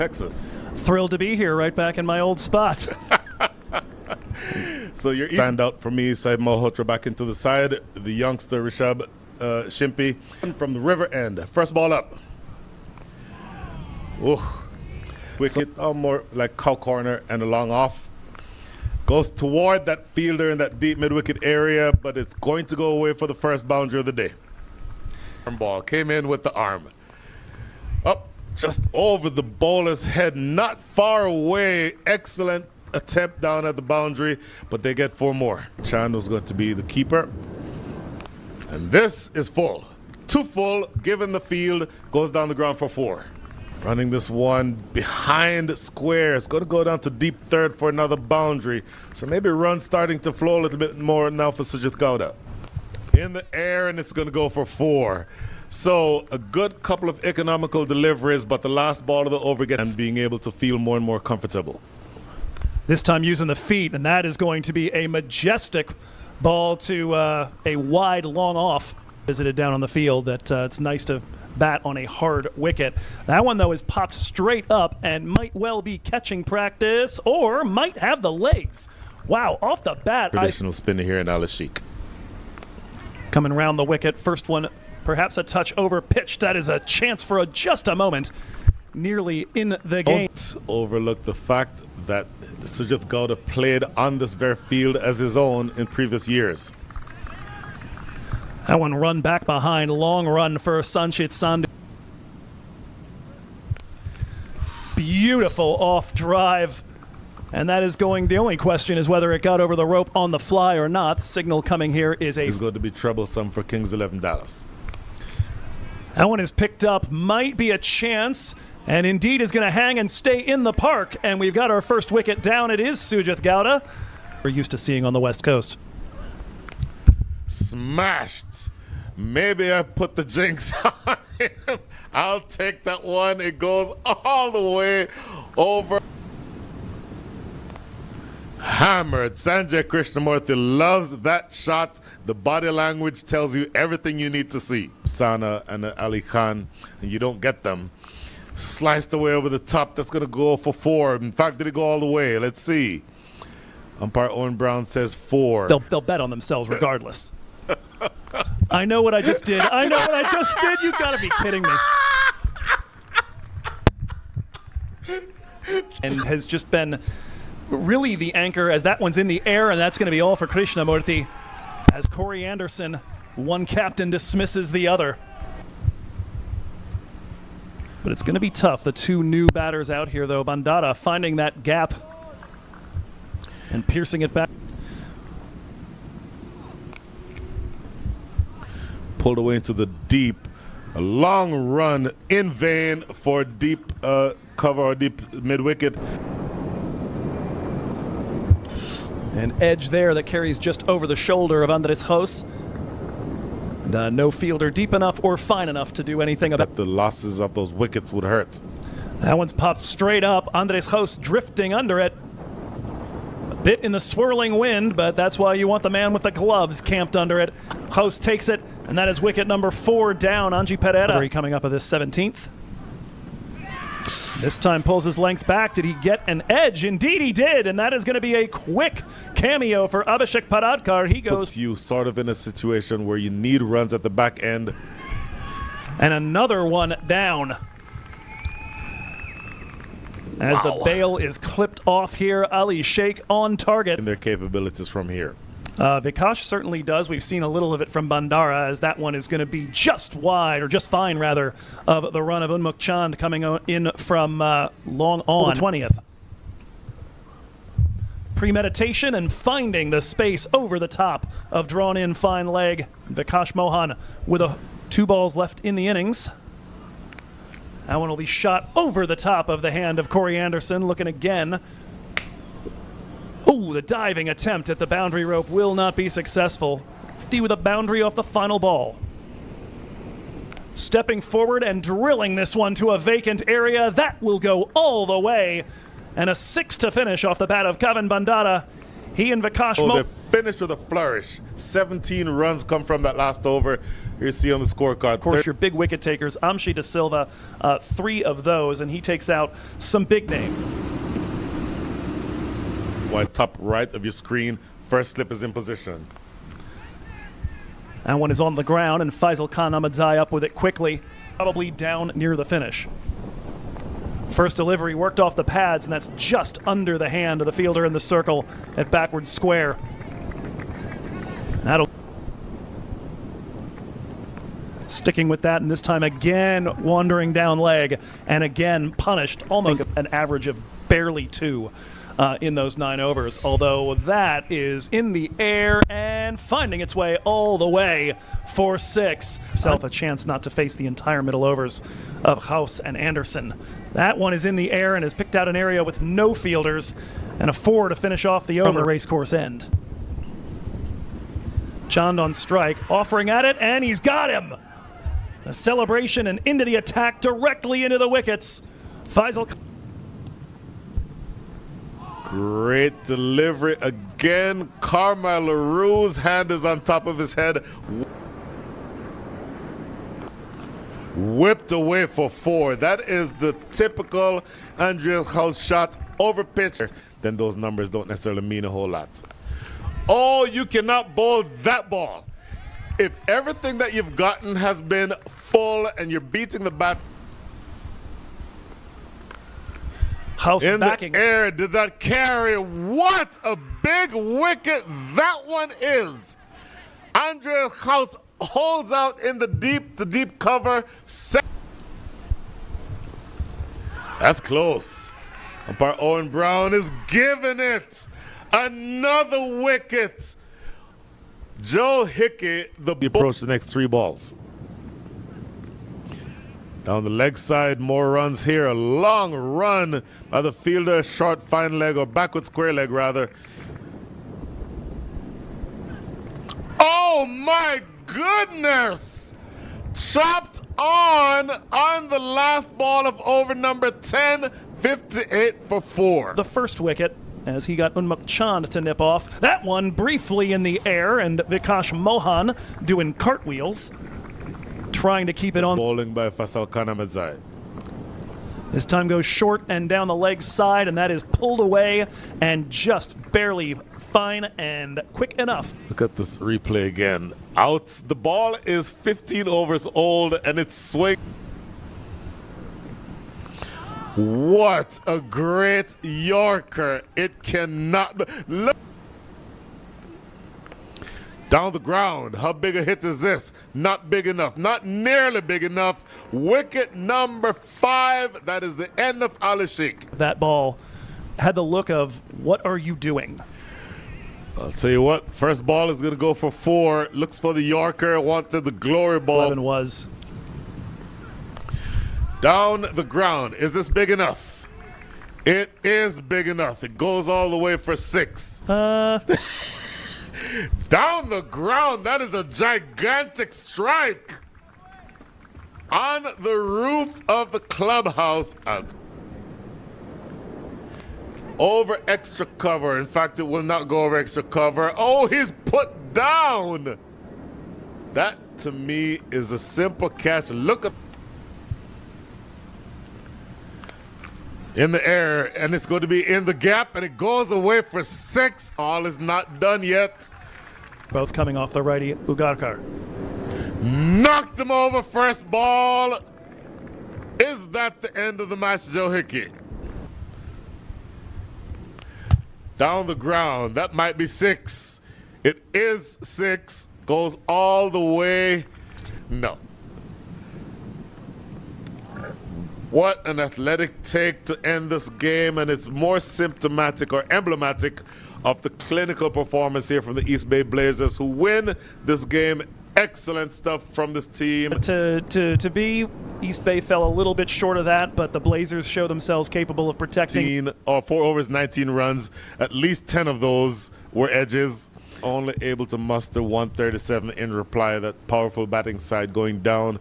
Texas. Thrilled to be here, right back in my old spot. So your stand out for me, Saib Malhotra back into the side. The youngster Rishabh Shimpi from the river end. First ball up. Ooh. Wicket more like cow corner and a long off. Goes toward that fielder in that deep mid-wicket area, but it's going to go away for the first boundary of the day. Ball came in with the arm. Up just over the bowler's head, not far away. Excellent attempt down at the boundary, but they get 4 more. Chand was going to be the keeper. And this is full. Too full, given the field, goes down the ground for 4. Running this one behind square. It's going to go down to deep third for another boundary. So maybe run starting to flow a little bit more now for Sujit Gowda. In the air, and it's going to go for 4. So a good couple of economical deliveries, but the last ball of the over gets and being able to feel more and more comfortable. This time using the feet, and that is going to be a majestic ball to a wide, long off. Visited down on the field that it's nice to bat on a hard wicket. That one, though, is popped straight up and might well be catching practice or might have the legs. Wow, off the bat. Traditional spinner here in Al-Sheikh. Coming around the wicket. First one, perhaps a touch over pitch. That is a chance for just a moment. Nearly in the game. Don't overlook the fact that Sujit Gowda played on this very field as his own in previous years. That one run back behind. Long run for Sanchit Sandhu. Beautiful off drive. And that is going, the only question is whether it got over the rope on the fly or not. The signal coming here is It's going to be troublesome for Kings 11 Dallas. That one is picked up, might be a chance, and indeed is going to hang and stay in the park. And we've got our first wicket down. It is Sujit Gowda. We're used to seeing on the West Coast. Smashed. Maybe I put the jinx on him. I'll take that one. It goes all the way over. Hammered. Sanjay Krishnamurthy loves that shot. The body language tells you everything you need to see. Sana and Ali Khan, and you don't get them. Sliced away over the top. That's going to go for 4. In fact, did it go all the way? Let's see. Umpire Owen Brown says 4. They'll bet on themselves regardless. I know what I just did. I know what I just did. You've got to be kidding me. And has just been really the anchor as that one's in the air, and that's going to be all for Krishnamurthy as Corey Anderson, one captain, dismisses the other. But it's going to be tough. The 2 new batters out here, though. Bandara finding that gap and piercing it back. Pulled away into the deep. A long run in vain for deep cover or deep mid-wicket. An edge there that carries just over the shoulder of Andres Jos. And, no fielder deep enough or fine enough to do anything about the losses of those wickets would hurt. That one's popped straight up. Andres Jos drifting under it. A bit in the swirling wind, but that's why you want the man with the gloves camped under it. Jos takes it, and that is wicket number 4 down. Anji Pereira coming up at this 17th. This time pulls his length back. Did he get an edge? Indeed he did, and that is going to be a quick cameo for Abhishek Paradkar. He goes. Puts you sort of in a situation where you need runs at the back end. And another one down. As the bail is clipped off here, Ali Sheikh on target. And their capabilities from here. Vikash certainly does. We've seen a little of it from Bandara, as that one is going to be just wide, or just fine rather, of the run of Unmukh Chand coming in from long on 20th. Premeditation and finding the space over the top of drawn in fine leg. Vikash Mohan with 2 balls left in the innings. That one will be shot over the top of the hand of Corey Anderson, looking again. Oh, the diving attempt at the boundary rope will not be successful. 50 with a boundary off the final ball. Stepping forward and drilling this one to a vacant area. That will go all the way. And a 6 to finish off the bat of Kavan Bandara. He and Vikash Oh, Mohan. they finished with a flourish. 17 runs come from that last over. Here you see on the scorecard. Of course, your big wicket takers, Amshi De Silva, 3 of those, and he takes out some big name. Wide top right of your screen. First slip is in position. That one is on the ground, and Faisal Khan Ahmadzai up with it quickly, probably down near the finish. First delivery worked off the pads, and that's just under the hand of the fielder in the circle at backward square. That'll sticking with that, and this time again wandering down leg, and again punished, almost an average of barely 2 in those 9 overs, although that is in the air and finding its way all the way for 6. Self a chance not to face the entire middle overs of House and Anderson. That one is in the air and has picked out an area with no fielders and a 4 to finish off the over. Racecourse end. Chand on strike, offering at it, and he's got him. A celebration and into the attack, directly into the wickets. Faisal. Great delivery again. Carmel LaRue's hand is on top of his head. Whipped away for 4. That is the typical Andreas House shot over pitch. Then those numbers don't necessarily mean a whole lot. Oh, you cannot bowl that ball. If everything that you've gotten has been full and you're beating the bat House in backing the air, did that carry? What a big wicket that one is. Andreas House holds out in the deep to deep cover. That's close. Umpire Owen Brown is giving it another wicket. Joe Hickey, the approach the next 3 balls. Down the leg side, more runs here. A long run by the fielder, short fine leg, or backward square leg rather. Oh my goodness! Chopped on the last ball of over number 10, 58 for 4. the first wicket as he got Unmukt Chand to nip off. That one briefly in the air, and Vikash Mohan doing cartwheels, trying to keep it on. Bowling by Faisal Khan Ahmadzai. This time goes short and down the leg side, and that is pulled away and just barely fine and quick enough. Look at this replay again. Out. The ball is 15 overs old and it's swing. What a great Yorker. It cannot be. Look. Down the ground. How big a hit is this? Not big enough. Not nearly big enough. Wicket number 5. That is the end of Ali Sheikh. That ball had the look of, what are you doing? I'll tell you what. First ball is going to go for 4. Looks for the Yorker. Wanted the glory ball. 11 was. Down the ground. Is this big enough? It is big enough. It goes all the way for 6. Down the ground. That is a gigantic strike. On the roof of the clubhouse. Over extra cover. In fact, it will not go over extra cover. Oh, he's put down. That, to me, is a simple catch. Look at in the air, and it's going to be in the gap, and it goes away for 6. All is not done yet. Both coming off the righty Ugarkar. Knocked him over first ball. Is that the end of the match, Joe Hickey? Down the ground. That might be 6. It is 6. Goes all the way. No. What an athletic take to end this game, and it's more symptomatic or emblematic of the clinical performance here from the East Bay Blazers, who win this game. Excellent stuff from this team. To be, East Bay fell a little bit short of that, but the Blazers show themselves capable of protecting. 4 overs, 19 runs. At least 10 of those were edges. Only able to muster 137 in reply. That powerful batting side going down.